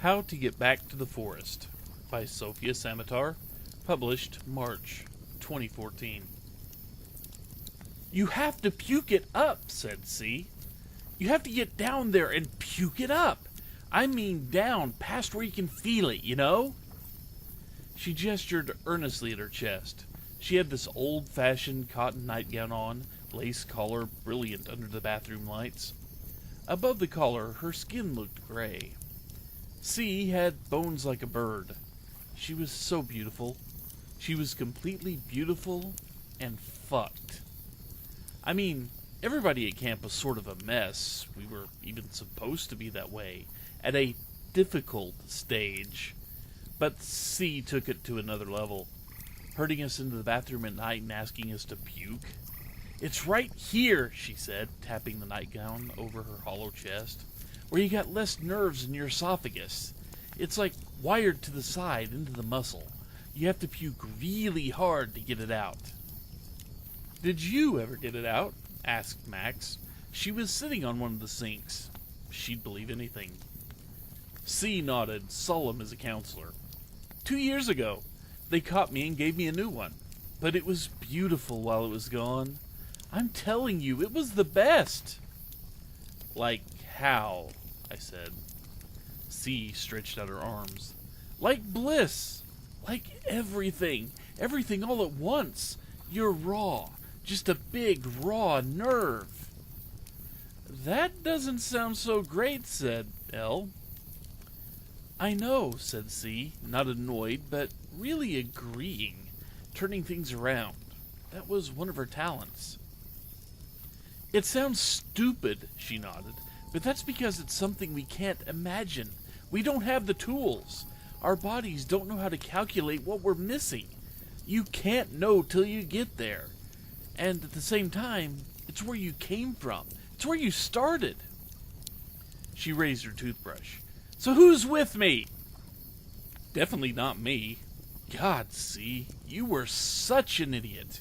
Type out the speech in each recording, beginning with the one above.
How to Get Back to the Forest by Sophia Samatar, published March 2014. You have to puke it up, said C. You have to get down there and puke it up. I mean down past where you can feel it, you know? She gestured earnestly at her chest. She had this old-fashioned cotton nightgown on, lace collar brilliant under the bathroom lights. Above the collar, her skin looked gray. C had bones like a bird. She was so beautiful. She was completely beautiful and fucked. I mean, everybody at camp was sort of a mess. We were even supposed to be that way, at a difficult stage. But C took it to another level, herding us into the bathroom at night and asking us to puke. It's right here, she said, tapping the nightgown over her hollow chest, where you got less nerves in your esophagus. It's like wired to the side into the muscle. You have to puke really hard to get it out. Did you ever get it out? Asked Max. She was sitting on one of the sinks. She'd believe anything. C nodded, solemn as a counselor. 2 years ago, they caught me and gave me a new one. But it was beautiful while it was gone. I'm telling you, it was the best. Like how? I said. C stretched out her arms. Like bliss. Like everything. Everything all at once. You're raw. Just a big, raw nerve. That doesn't sound so great, said L. I know, said C, not annoyed, but really agreeing, turning things around. That was one of her talents. It sounds stupid, she nodded, but that's because it's something we can't imagine. We don't have the tools. Our bodies don't know how to calculate what we're missing. You can't know till you get there. And at the same time, it's where you came from. It's where you started. She raised her toothbrush. So who's with me? Definitely not me. God, C, you were such an idiot.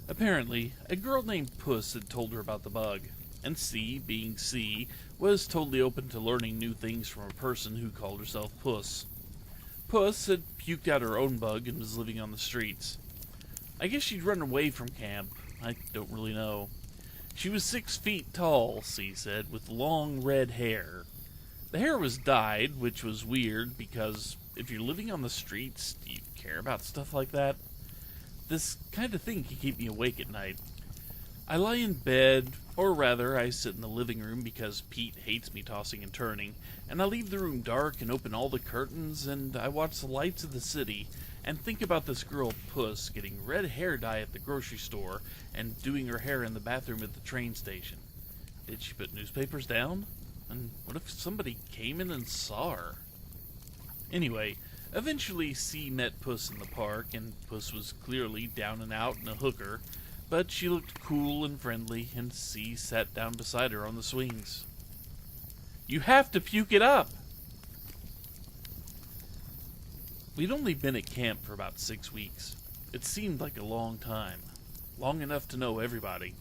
Apparently, a girl named Puss had told her about the bug, and C, being C, was totally open to learning new things from a person who called herself Puss. Puss had puked out her own bug and was living on the streets. I guess she'd run away from camp. I don't really know. She was 6 feet tall, C said, with long red hair. The hair was dyed, which was weird, because if you're living on the streets, do you care about stuff like that? This kind of thing can keep me awake at night. I lie in bed, or rather, I sit in the living room because Pete hates me tossing and turning, and I leave the room dark and open all the curtains, and I watch the lights of the city, and think about this girl Puss getting red hair dye at the grocery store and doing her hair in the bathroom at the train station. Did she put newspapers down? And what if somebody came in and saw her? Anyway, eventually C met Puss in the park, and Puss was clearly down and out and a hooker, but she looked cool and friendly, and C sat down beside her on the swings. You have to puke it up! We'd only been at camp for about 6 weeks. It seemed like a long time. Long enough to know everybody.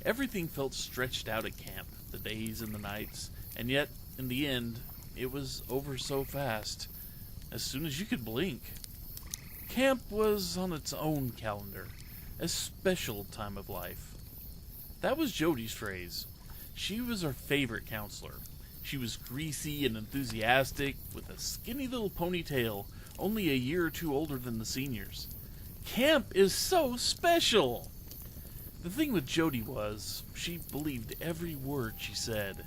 Everything felt stretched out at camp, the days and the nights, and yet, in the end, it was over so fast, as soon as you could blink. Camp was on its own calendar, a special time of life. That was Jody's phrase. She was our favorite counselor. She was greasy and enthusiastic, with a skinny little ponytail, only a year or 2 older than the seniors. Camp is so special! The thing with Jody was, she believed every word she said.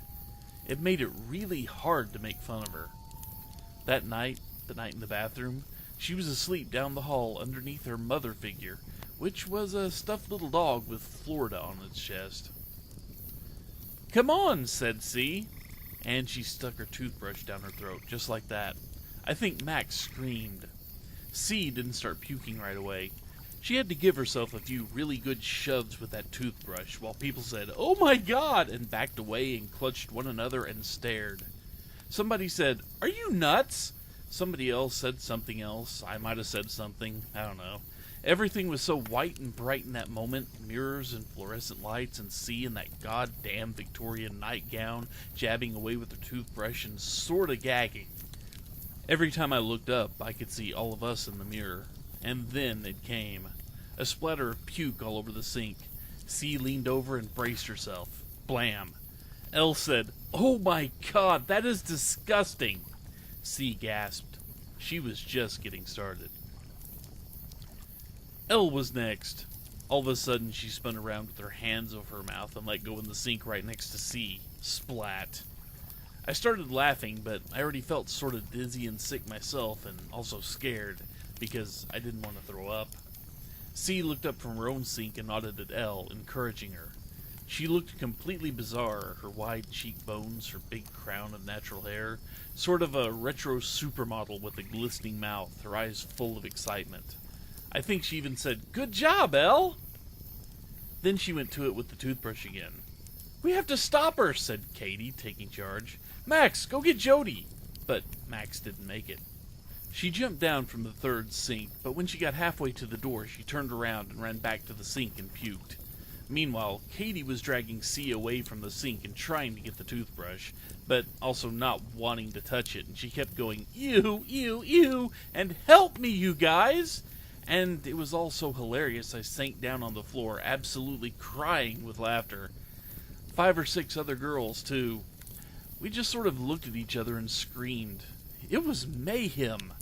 It made it really hard to make fun of her. That night, the night in the bathroom, she was asleep down the hall underneath her mother figure, which was a stuffed little dog with Florida on its chest. Come on, said C, and she stuck her toothbrush down her throat, just like that. I think Max screamed. C didn't start puking right away. She had to give herself a few really good shoves with that toothbrush, while people said, "Oh my God!" and backed away and clutched one another and stared. Somebody said, "Are you nuts?" Somebody else said something else. I might have said something. I don't know. Everything was so white and bright in that moment. Mirrors and fluorescent lights, and C in that goddamn Victorian nightgown, jabbing away with her toothbrush and sorta gagging. Every time I looked up, I could see all of us in the mirror. And then it came. A splatter of puke all over the sink. C leaned over and braced herself. Blam. L said, "Oh my God, that is disgusting." C gasped. She was just getting started. L was next. All of a sudden, she spun around with her hands over her mouth and let go in the sink right next to C. Splat. I started laughing, but I already felt sort of dizzy and sick myself, and also scared, because I didn't want to throw up. C looked up from her own sink and nodded at L, encouraging her. She looked completely bizarre, her wide cheekbones, her big crown of natural hair, sort of a retro supermodel with a glistening mouth, her eyes full of excitement. I think she even said, "Good job, Elle!" Then she went to it with the toothbrush again. "We have to stop her," said Katie, taking charge. "Max, go get Jody." But Max didn't make it. She jumped down from the third sink, but when she got halfway to the door, she turned around and ran back to the sink and puked. Meanwhile, Katie was dragging C away from the sink and trying to get the toothbrush, but also not wanting to touch it, and she kept going, "Ew, ew, ew," and "Help me, you guys!" And it was all so hilarious I sank down on the floor, absolutely crying with laughter. 5 or 6 other girls, too. We just sort of looked at each other and screamed. It was mayhem.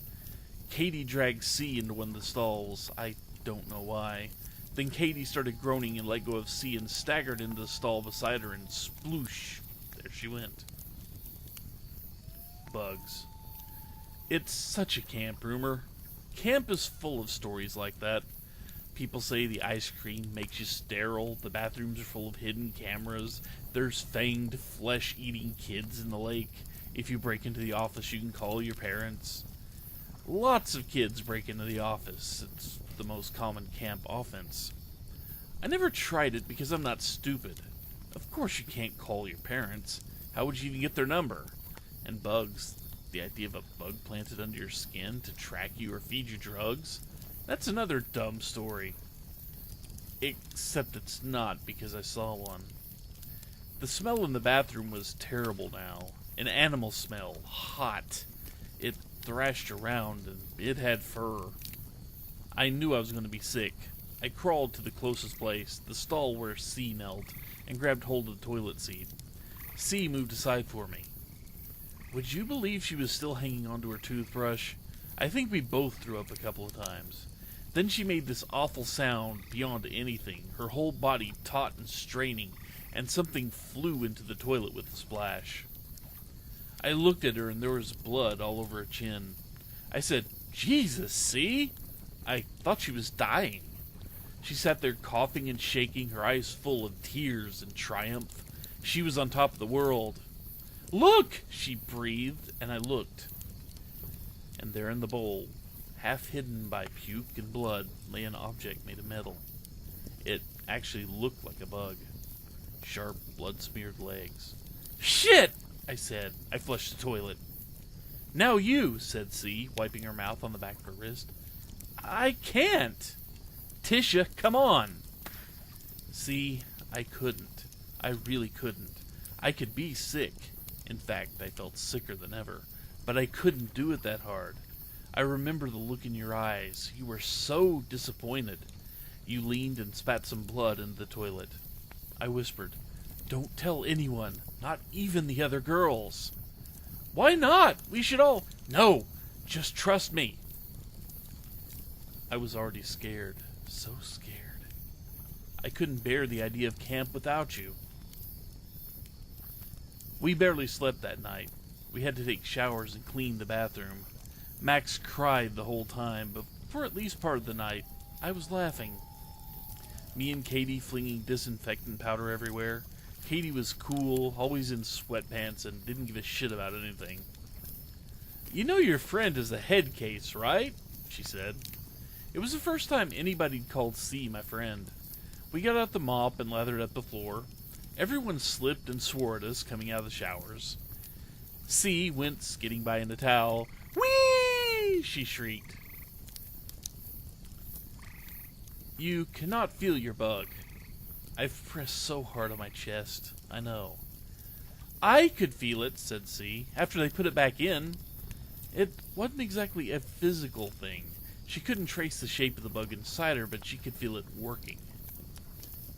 Katie dragged C into one of the stalls. I don't know why. Then Katie started groaning and let go of C and staggered into the stall beside her, and sploosh, there she went. Bugs. It's such a camp rumor. Camp is full of stories like that. People say the ice cream makes you sterile, the bathrooms are full of hidden cameras, there's fanged, flesh-eating kids in the lake. If you break into the office, you can call your parents. Lots of kids break into the office. It's the most common camp offense. I never tried it because I'm not stupid. Of course you can't call your parents. How would you even get their number? And bugs. The idea of a bug planted under your skin to track you or feed you drugs? That's another dumb story. Except it's not, because I saw one. The smell in the bathroom was terrible now. An animal smell. Hot. It thrashed around, and it had fur. I knew I was going to be sick. I crawled to the closest place, the stall where C knelt, and grabbed hold of the toilet seat. C moved aside for me. Would you believe she was still hanging onto her toothbrush? I think we both threw up a couple of times. Then she made this awful sound beyond anything, her whole body taut and straining, and something flew into the toilet with a splash. I looked at her and there was blood all over her chin. I said, "Jesus, C?" I thought she was dying. She sat there coughing and shaking, her eyes full of tears and triumph. She was on top of the world. "Look!" she breathed, and I looked. And there in the bowl, half hidden by puke and blood, lay an object made of metal. It actually looked like a bug. Sharp, blood-smeared legs. "Shit!" I said. I flushed the toilet. "Now you," said C, wiping her mouth on the back of her wrist. "I can't." "Tisha, come on." See, I couldn't. I really couldn't. I could be sick. In fact, I felt sicker than ever. But I couldn't do it that hard. I remember the look in your eyes. You were so disappointed. You leaned and spat some blood into the toilet. I whispered, "Don't tell anyone, not even the other girls." "Why not? We should all—" "No, just trust me." I was already scared. So scared. I couldn't bear the idea of camp without you. We barely slept that night. We had to take showers and clean the bathroom. Max cried the whole time, but for at least part of the night, I was laughing. Me and Katie flinging disinfectant powder everywhere. Katie was cool, always in sweatpants, and didn't give a shit about anything. "You know your friend is a head case, right?" she said. It was the first time anybody'd called C my friend. We got out the mop and lathered up the floor. Everyone slipped and swore at us coming out of the showers. C went skidding by in a towel. "Whee!" she shrieked. You cannot feel your bug. I've pressed so hard on my chest. I know. I could feel it, said C, after they put it back in. It wasn't exactly a physical thing. She couldn't trace the shape of the bug inside her, but she could feel it working.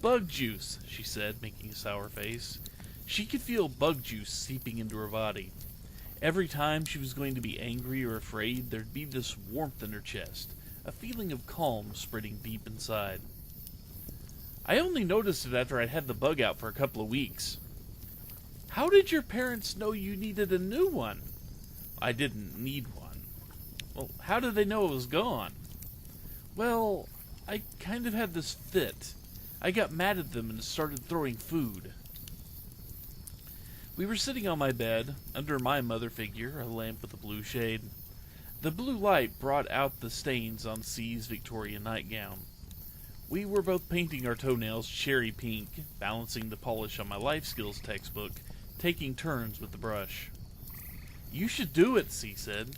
Bug juice, she said, making a sour face. She could feel bug juice seeping into her body. Every time she was going to be angry or afraid, there'd be this warmth in her chest, a feeling of calm spreading deep inside. I only noticed it after I'd had the bug out for a couple of weeks. How did your parents know you needed a new one? I didn't need one. Well, how did they know it was gone? Well, I kind of had this fit. I got mad at them and started throwing food. We were sitting on my bed, under my mother figure, a lamp with a blue shade. The blue light brought out the stains on C's Victorian nightgown. We were both painting our toenails cherry pink, balancing the polish on my life skills textbook, taking turns with the brush. You should do it, C said.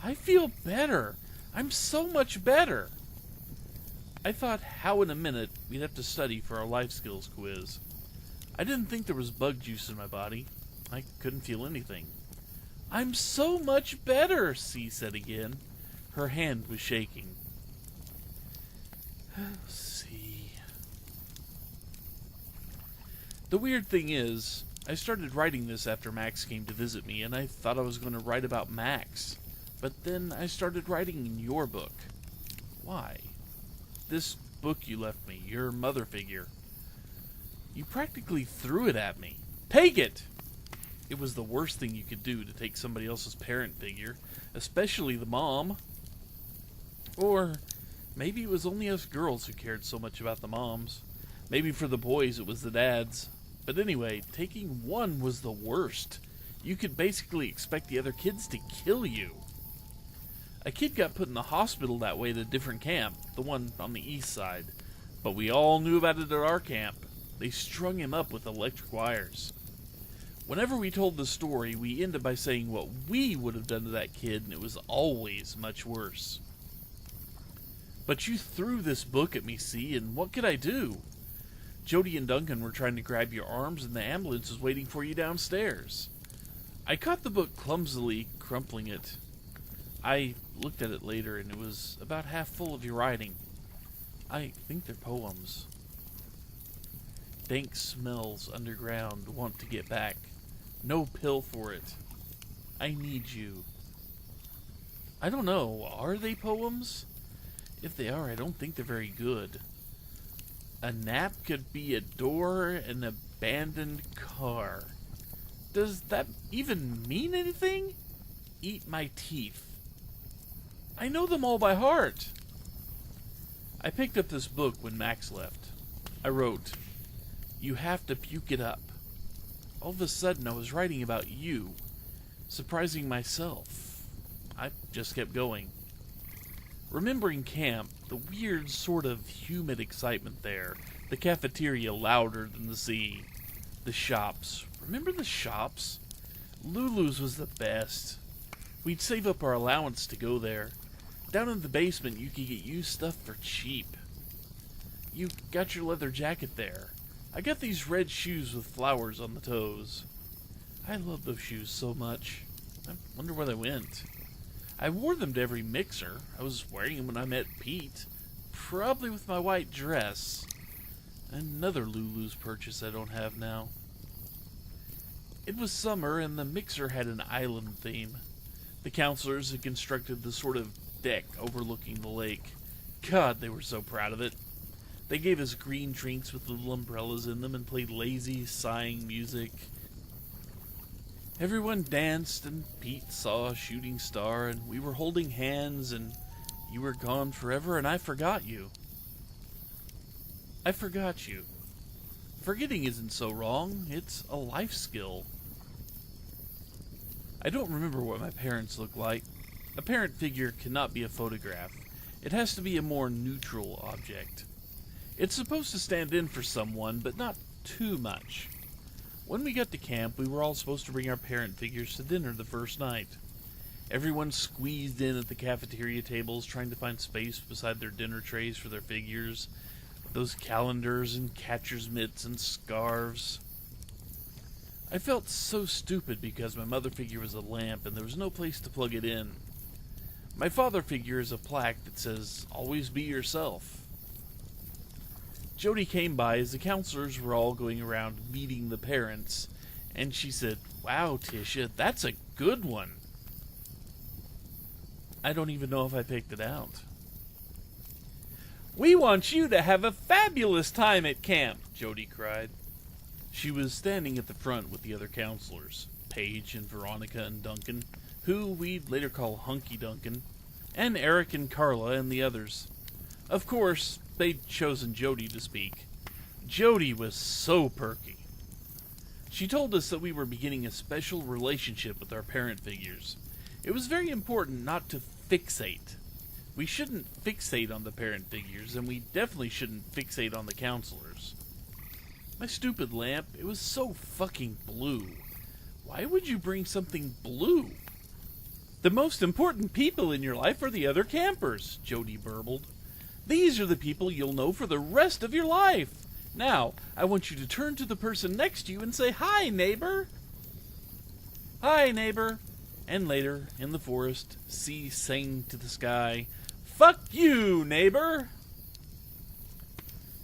I feel better. I'm so much better. I thought how in a minute we'd have to study for our life skills quiz. I didn't think there was bug juice in my body. I couldn't feel anything. I'm so much better, C said again. Her hand was shaking. C. The weird thing is, I started writing this after Max came to visit me, and I thought I was going to write about Max. But then I started writing in your book. Why? This book you left me, your mother figure. You practically threw it at me. Take it! It was the worst thing you could do to take somebody else's parent figure, especially the mom. Or maybe it was only us girls who cared so much about the moms. Maybe for the boys it was the dads. But anyway, taking one was the worst. You could basically expect the other kids to kill you. A kid got put in the hospital that way at a different camp, the one on the east side. But we all knew about it at our camp. They strung him up with electric wires. Whenever we told the story, we ended by saying what we would have done to that kid, and it was always much worse. But you threw this book at me, C, and what could I do? Jody and Duncan were trying to grab your arms, and the ambulance was waiting for you downstairs. I caught the book clumsily, crumpling it. I looked at it later, and it was about half full of your writing. I think they're poems. Dank smells underground, want to get back. No pill for it. I need you. I don't know, are they poems? If they are, I don't think they're very good. A nap could be a door in an abandoned car. Does that even mean anything? Eat my teeth. I know them all by heart. I picked up this book when Max left. I wrote, "You have to puke it up." All of a sudden I was writing about you, surprising myself. I just kept going. Remembering camp, the weird sort of humid excitement there, the cafeteria louder than the sea, the shops. Remember the shops? Lulu's was the best. We'd save up our allowance to go there. Down in the basement you could get used stuff for cheap. You got your leather jacket there. I got these red shoes with flowers on the toes. I love those shoes so much. I wonder where they went. I wore them to every mixer. I was wearing them when I met Pete. Probably with my white dress. Another Lulu's purchase I don't have now. It was summer and the mixer had an island theme. The counselors had constructed the sort of deck overlooking the lake. God, they were so proud of it. They gave us green drinks with little umbrellas in them and played lazy, sighing music. Everyone danced, and Pete saw a shooting star, and we were holding hands, and you were gone forever, and I forgot you. I forgot you. Forgetting isn't so wrong. It's a life skill. I don't remember what my parents looked like. A parent figure cannot be a photograph. It has to be a more neutral object. It's supposed to stand in for someone, but not too much. When we got to camp, we were all supposed to bring our parent figures to dinner the first night. Everyone squeezed in at the cafeteria tables, trying to find space beside their dinner trays for their figures. Those calendars and catcher's mitts and scarves. I felt so stupid because my mother figure was a lamp and there was no place to plug it in. My father figure is a plaque that says, "Always be yourself." Jody came by as the counselors were all going around meeting the parents, and she said, "Wow, Tisha, that's a good one." I don't even know if I picked it out. "We want you to have a fabulous time at camp," Jody cried. She was standing at the front with the other counselors, Paige and Veronica and Duncan, who we'd later call Hunky Duncan, and Eric and Carla and the others. Of course, they'd chosen Jody to speak. Jody was so perky. She told us that we were beginning a special relationship with our parent figures. It was very important not to fixate. We shouldn't fixate on the parent figures, and we definitely shouldn't fixate on the counselors. My stupid lamp, it was so fucking blue. Why would you bring something blue? "The most important people in your life are the other campers," Jody burbled. "These are the people you'll know for the rest of your life. Now, I want you to turn to the person next to you and say, 'Hi, neighbor.'" "Hi, neighbor." And later, in the forest, C sang to the sky, "Fuck you, neighbor."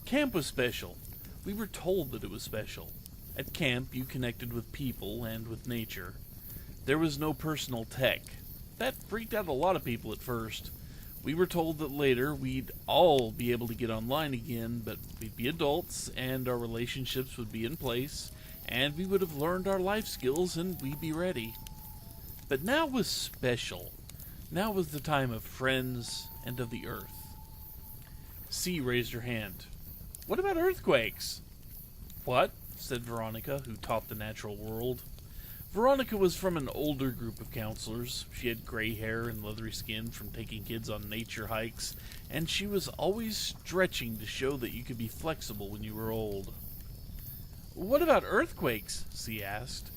Camp was special. We were told that it was special. At camp, you connected with people and with nature. There was no personal tech. That freaked out a lot of people at first. We were told that later we'd all be able to get online again, but we'd be adults, and our relationships would be in place, and we would have learned our life skills, and we'd be ready. But now was special. Now was the time of friends and of the earth. C raised her hand. "What about earthquakes?" "What?" said Veronica, who taught the natural world. Veronica was from an older group of counselors. She had gray hair and leathery skin from taking kids on nature hikes, and she was always stretching to show that you could be flexible when you were old. "What about earthquakes?" C asked.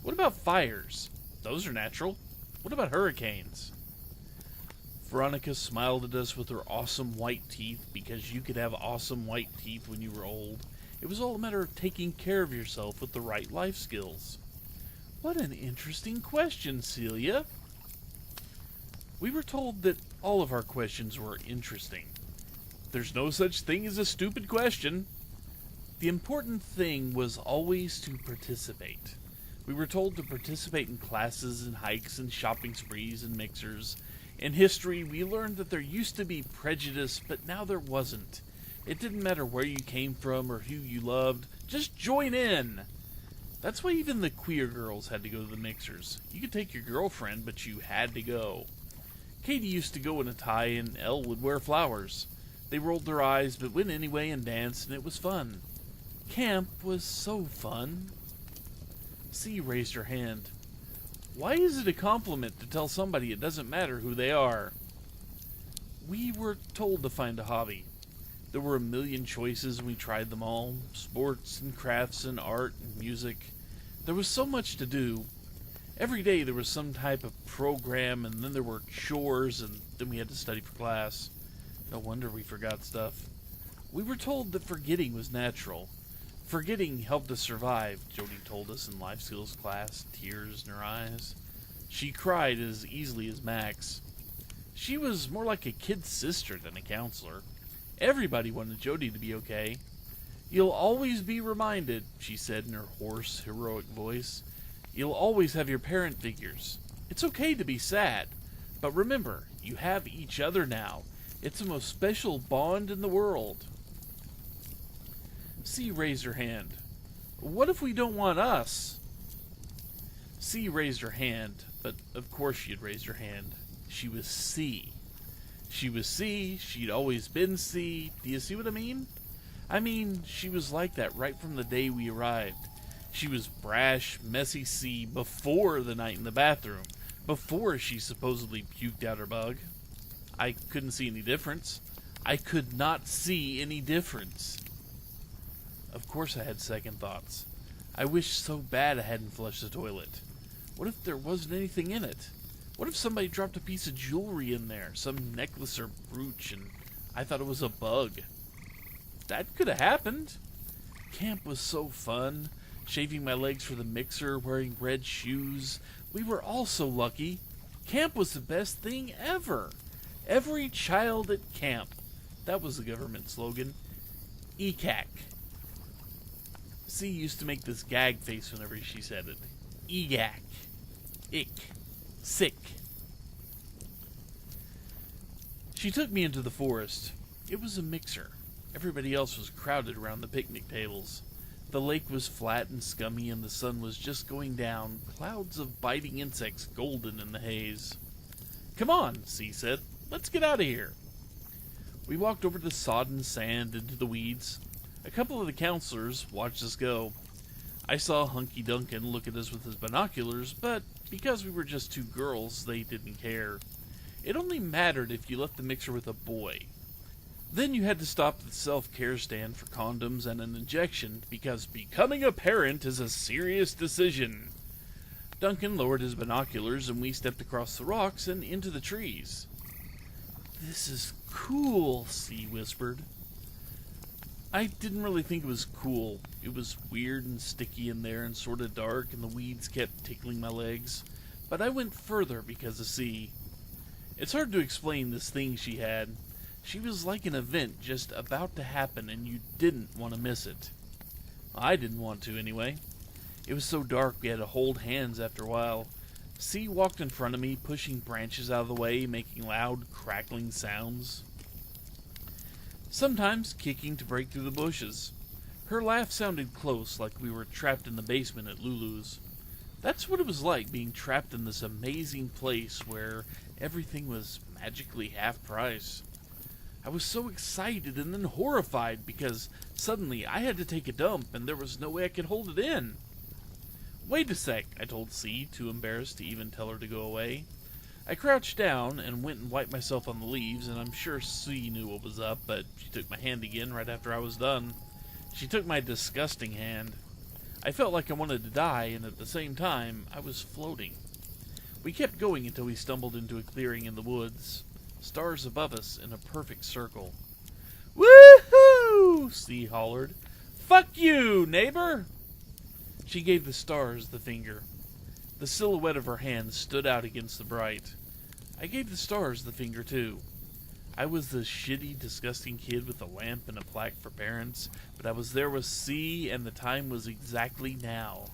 "What about fires? Those are natural. What about hurricanes?" Veronica smiled at us with her awesome white teeth, because you could have awesome white teeth when you were old. It was all a matter of taking care of yourself with the right life skills. "What an interesting question, Celia." We were told that all of our questions were interesting. There's no such thing as a stupid question. The important thing was always to participate. We were told to participate in classes and hikes and shopping sprees and mixers. In history, we learned that there used to be prejudice, but now there wasn't. It didn't matter where you came from or who you loved. Just join in. That's why even the queer girls had to go to the mixers. You could take your girlfriend, but you had to go. Katie used to go in a tie, and Elle would wear flowers. They rolled their eyes, but went anyway and danced, and it was fun. Camp was so fun. C raised her hand. "Why is it a compliment to tell somebody it doesn't matter who they are?" We were told to find a hobby. There were a million choices and we tried them all. Sports and crafts and art and music. There was so much to do. Every day there was some type of program, and then there were chores, and then we had to study for class. No wonder we forgot stuff. We were told that forgetting was natural. Forgetting helped us survive, Jody told us in life skills class, tears in her eyes. She cried as easily as Max. She was more like a kid sister than a counselor. Everybody wanted Jody to be okay. "You'll always be reminded," she said in her hoarse, heroic voice. "You'll always have your parent figures. It's okay to be sad, but remember, you have each other now. It's the most special bond in the world." C raised her hand. "What if we don't want us?" C raised her hand, but of course she had raised her hand. She was C. She was C, she'd always been C. Do you see what I mean? I mean, she was like that right from the day we arrived. She was brash, messy C before the night in the bathroom, before she supposedly puked out her bug. I couldn't see any difference. I could not see any difference. Of course I had second thoughts. I wished so bad I hadn't flushed the toilet. What if there wasn't anything in it? What if somebody dropped a piece of jewelry in there, some necklace or brooch, and I thought it was a bug? that could have happened. Camp was so fun. Shaving my legs for the mixer, wearing red shoes. We were all so lucky. Camp was the best thing ever. Every child at camp. That was the government slogan. ECAC. C used to make this gag face whenever she said it. EGAC. Ick. Sick. She took me into the forest. It was a mixer. Everybody else was crowded around the picnic tables. The lake was flat and scummy, and the sun was just going down, clouds of biting insects golden in the haze. "Come on," C said. "Let's get out of here." We walked over the sodden sand into the weeds. A couple of the counselors watched us go. I saw Hunky Duncan look at us with his binoculars, but because we were just two girls, they didn't care. It only mattered if you left the mixer with a boy. Then you had to stop at the self-care stand for condoms and an injection, because becoming a parent is a serious decision. Duncan lowered his binoculars, and we stepped across the rocks and into the trees. "This is cool," C whispered. I didn't really think it was cool. It was weird and sticky in there and sort of dark, and the weeds kept tickling my legs. But I went further because of C. It's hard to explain this thing she had. She was like an event just about to happen, and you didn't want to miss it. I didn't want to, anyway. It was so dark we had to hold hands after a while. C walked in front of me, pushing branches out of the way, making loud, crackling sounds. Sometimes kicking to break through the bushes. Her laugh sounded close, like we were trapped in the basement at Lulu's. That's what it was like, being trapped in this amazing place where everything was magically half price. I was so excited and then horrified because suddenly I had to take a dump and there was no way I could hold it in. "Wait a sec," I told C, too embarrassed to even tell her to go away. I crouched down and went and wiped myself on the leaves, and I'm sure C knew what was up, but she took my hand again right after I was done. She took my disgusting hand. I felt like I wanted to die, and at the same time, I was floating. We kept going until we stumbled into a clearing in the woods. Stars above us in a perfect circle. "Woohoo!" C hollered. "Fuck you, neighbor!" She gave the stars the finger. The silhouette of her hand stood out against the bright. I gave the stars the finger, too. I was the shitty, disgusting kid with a lamp and a plaque for parents, but I was there with C, and the time was exactly now.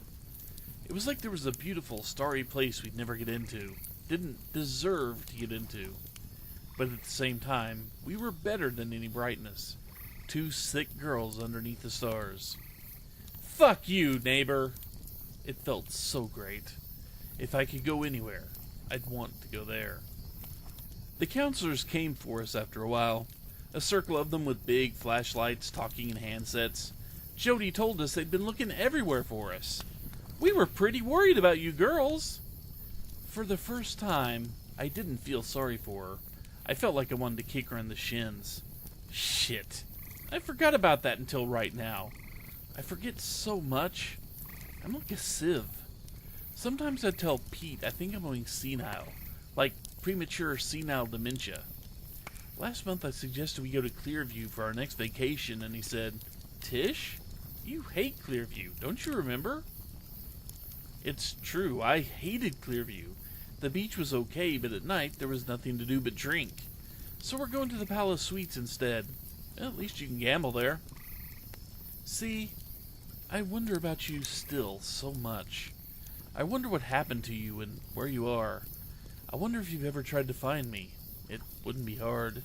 It was like there was a beautiful, starry place we'd never get into, didn't deserve to get into. But at the same time, we were better than any brightness. Two sick girls underneath the stars. "Fuck you, neighbor!" It felt so great. If I could go anywhere, I'd want to go there. The counselors came for us after a while. A circle of them with big flashlights, talking in handsets. Jody told us they'd been looking everywhere for us. "We were pretty worried about you girls." For the first time, I didn't feel sorry for her. I felt like I wanted to kick her in the shins. Shit. I forgot about that until right now. I forget so much. I'm like a sieve. Sometimes I tell Pete I think I'm going senile, like premature senile dementia. Last month I suggested we go to Clearview for our next vacation, and he said, "Tish, you hate Clearview, don't you remember?" It's true, I hated Clearview. The beach was okay, but at night there was nothing to do but drink. So we're going to the Palace Suites instead. At least you can gamble there. See, I wonder about you still so much. I wonder what happened to you and where you are. I wonder if you've ever tried to find me. It wouldn't be hard.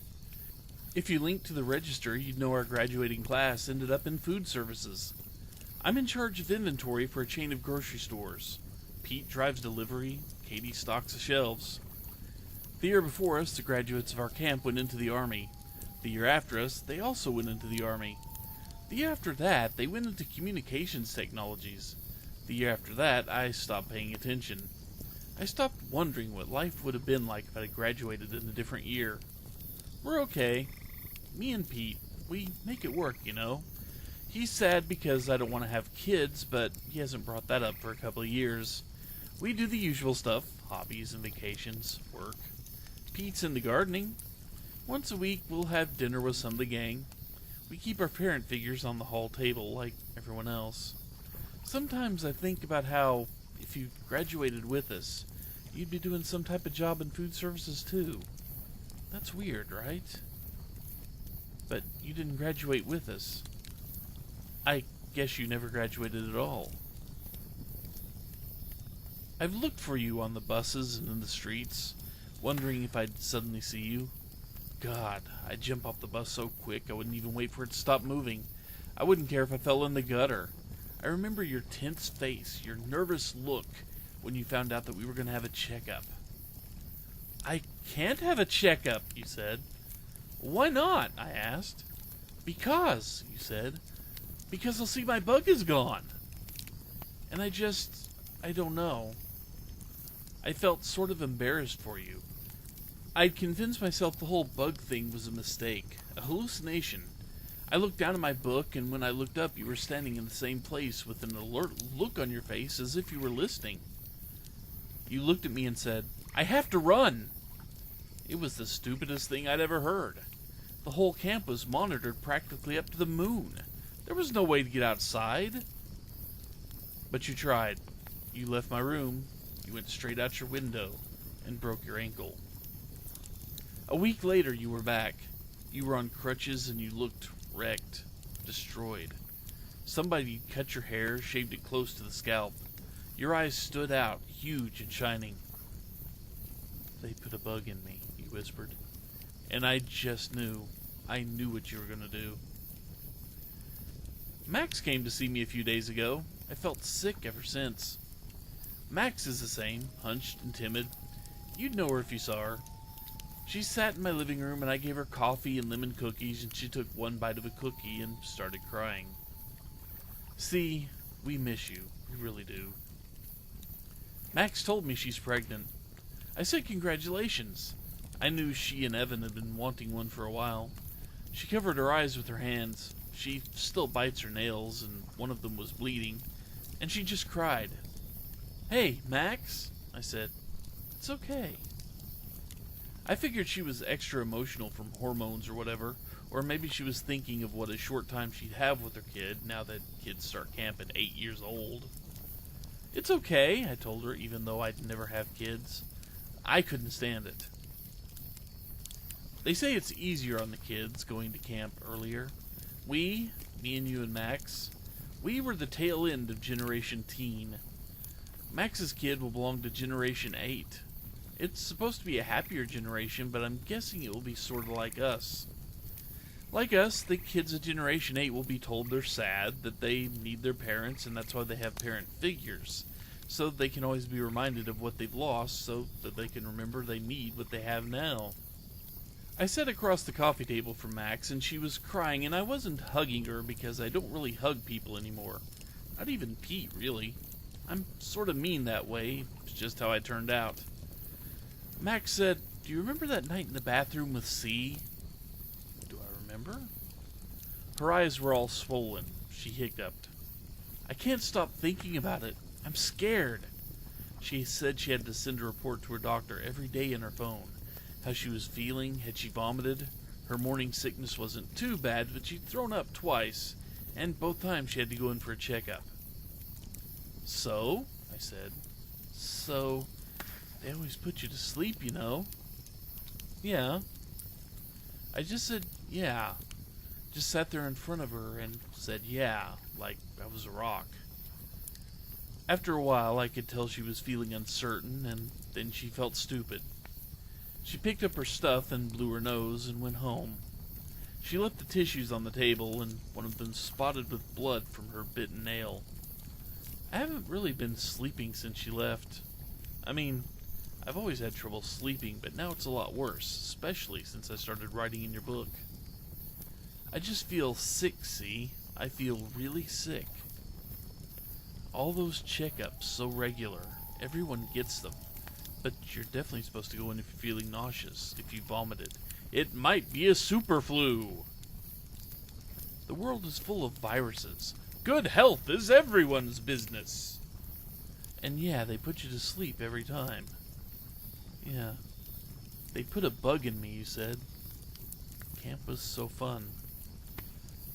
If you linked to the register, you'd know our graduating class ended up in food services. I'm in charge of inventory for a chain of grocery stores. Pete drives delivery, Katie stocks the shelves. The year before us, the graduates of our camp went into the Army. The year after us, they also went into the Army. The year after that, they went into communications technologies. The year after that, I stopped paying attention. I stopped wondering what life would have been like if I had graduated in a different year. We're okay. Me and Pete, we make it work, you know. He's sad because I don't want to have kids, but he hasn't brought that up for a couple of years. We do the usual stuff, hobbies and vacations, work. Pete's into gardening. Once a week, we'll have dinner with some of the gang. We keep our parent figures on the hall table like everyone else. Sometimes I think about how, if you graduated with us, you'd be doing some type of job in food services too. That's weird, right? But you didn't graduate with us. I guess you never graduated at all. I've looked for you on the buses and in the streets, wondering if I'd suddenly see you. God, I'd jump off the bus so quick I wouldn't even wait for it to stop moving. I wouldn't care if I fell in the gutter. I remember your tense face, your nervous look when you found out that we were going to have a checkup. I can't have a checkup, you said. Why not? I asked. Because, you said. Because I'll see my bug is gone. And I don't know. I felt sort of embarrassed for you. I'd convinced myself the whole bug thing was a mistake, a hallucination. I looked down at my book, and when I looked up, you were standing in the same place with an alert look on your face as if you were listening. You looked at me and said, I have to run. It was the stupidest thing I'd ever heard. The whole camp was monitored practically up to the moon. There was no way to get outside. But you tried. You left my room, you went straight out your window, and broke your ankle. A week later, you were back. You were on crutches and you looked wrecked, destroyed. Somebody cut your hair, shaved it close to the scalp. Your eyes stood out, huge and shining. They put a bug in me, you whispered. And I just knew. I knew what you were going to do. Max came to see me a few days ago. I felt sick ever since. Max is the same, hunched and timid. You'd know her if you saw her. She sat in my living room and I gave her coffee and lemon cookies, and she took one bite of a cookie and started crying. See, we miss you. We really do. Max told me she's pregnant. I said congratulations. I knew she and Evan had been wanting one for a while. She covered her eyes with her hands. She still bites her nails, and one of them was bleeding, and she just cried. Hey, Max, I said. It's okay. I figured she was extra emotional from hormones or whatever, or maybe she was thinking of what a short time she'd have with her kid now that kids start camp at 8 years old. It's okay, I told her, even though I'd never have kids. I couldn't stand it. They say it's easier on the kids going to camp earlier. Me and you and Max, we were the tail end of Generation Teen. Max's kid will belong to Generation 8. It's supposed to be a happier generation, but I'm guessing it will be sort of like us. Like us, the kids of Generation 8 will be told they're sad, that they need their parents, and that's why they have parent figures, so that they can always be reminded of what they've lost, so that they can remember they need what they have now. I sat across the coffee table from Max, and she was crying, and I wasn't hugging her because I don't really hug people anymore. Not even Pete, really. I'm sort of mean that way. It's just how I turned out. Max said, do you remember that night in the bathroom with C? Do I remember? Her eyes were all swollen. She hiccuped. I can't stop thinking about it. I'm scared. She said she had to send a report to her doctor every day in her phone. How she was feeling, had she vomited? Her morning sickness wasn't too bad, but she'd thrown up twice, and both times she had to go in for a checkup. So? I said. So, they always put you to sleep, you know. Yeah. I just said, yeah. Just sat there in front of her and said, yeah, like I was a rock. After a while, I could tell she was feeling uncertain, and then she felt stupid. She picked up her stuff and blew her nose and went home. She left the tissues on the table, and one of them spotted with blood from her bitten nail. I haven't really been sleeping since she left. I mean, I've always had trouble sleeping, but now it's a lot worse, especially since I started writing in your book. I just feel sick, see? I feel really sick. All those checkups, so regular. Everyone gets them. But you're definitely supposed to go in if you're feeling nauseous, if you vomited. It might be a super flu. The world is full of viruses. Good health is everyone's business. And yeah, they put you to sleep every time. Yeah. They put a bug in me, you said. Camp was so fun.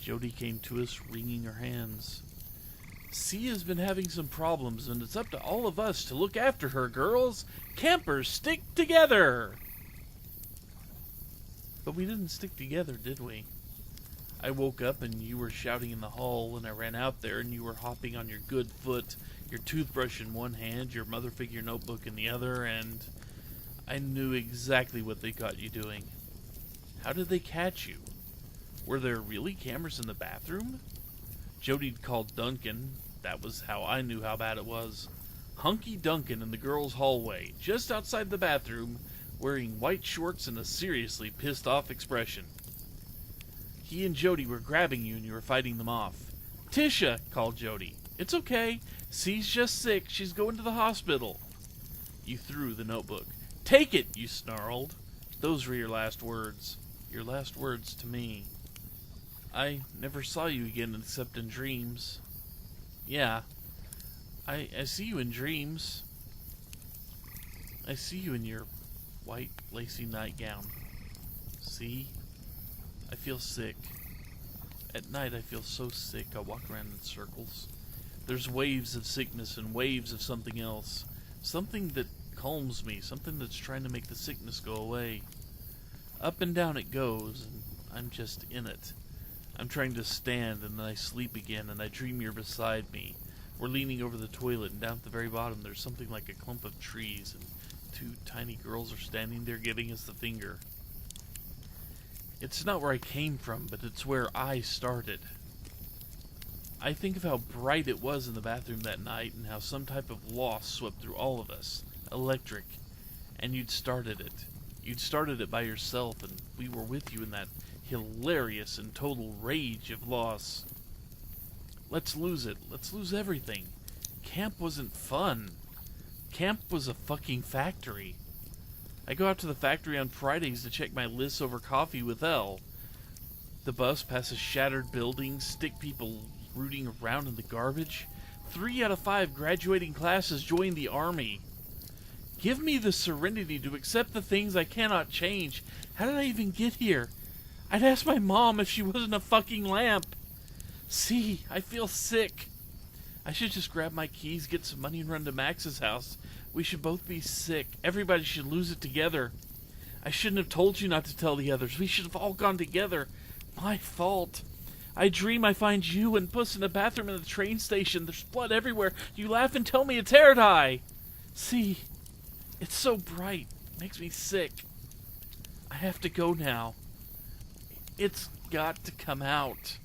Jody came to us, wringing her hands. C has been having some problems, and it's up to all of us to look after her, girls. Campers, stick together! But we didn't stick together, did we? I woke up and you were shouting in the hall, and I ran out there and you were hopping on your good foot, your toothbrush in one hand, your mother figure notebook in the other, and I knew exactly what they caught you doing. How did they catch you? Were there really cameras in the bathroom? Jody'd called Duncan. That was how I knew how bad it was. Hunky Duncan in the girls' hallway, just outside the bathroom, wearing white shorts and a seriously pissed off expression. He and Jody were grabbing you and you were fighting them off. Tisha, called Jody. It's okay. C's just sick. She's going to the hospital. You threw the notebook. Take it, you snarled. Those were your last words. Your last words to me. I never saw you again except in dreams. Yeah, I see you in dreams. I see you in your white lacy nightgown. See? I feel sick. At night I feel so sick I walk around in circles. There's waves of sickness and waves of something else. Something that calms me, something that's trying to make the sickness go away. Up and down it goes, and I'm just in it. I'm trying to stand, and then I sleep again, and I dream you're beside me. We're leaning over the toilet, and down at the very bottom there's something like a clump of trees, and two tiny girls are standing there giving us the finger. It's not where I came from, but it's where I started. I think of how bright it was in the bathroom that night, and how some type of loss swept through all of us. Electric. And you'd started it. You'd started it by yourself, and we were with you in that hilarious and total rage of loss. Let's lose it. Let's lose everything. Camp wasn't fun. Camp was a fucking factory. I go out to the factory on Fridays to check my lists over coffee with Elle. The bus passes shattered buildings, stick people rooting around in the garbage. 3 out of 5 graduating classes join the army. Give me the serenity to accept the things I cannot change. How did I even get here? I'd ask my mom if she wasn't a fucking lamp. See, I feel sick. I should just grab my keys, get some money, and run to Max's house. We should both be sick. Everybody should lose it together. I shouldn't have told you not to tell the others. We should have all gone together. My fault. I dream I find you and Puss in a bathroom in the train station. There's blood everywhere. You laugh and tell me it's hair dye. See, it's so bright. It makes me sick. I have to go now. It's got to come out.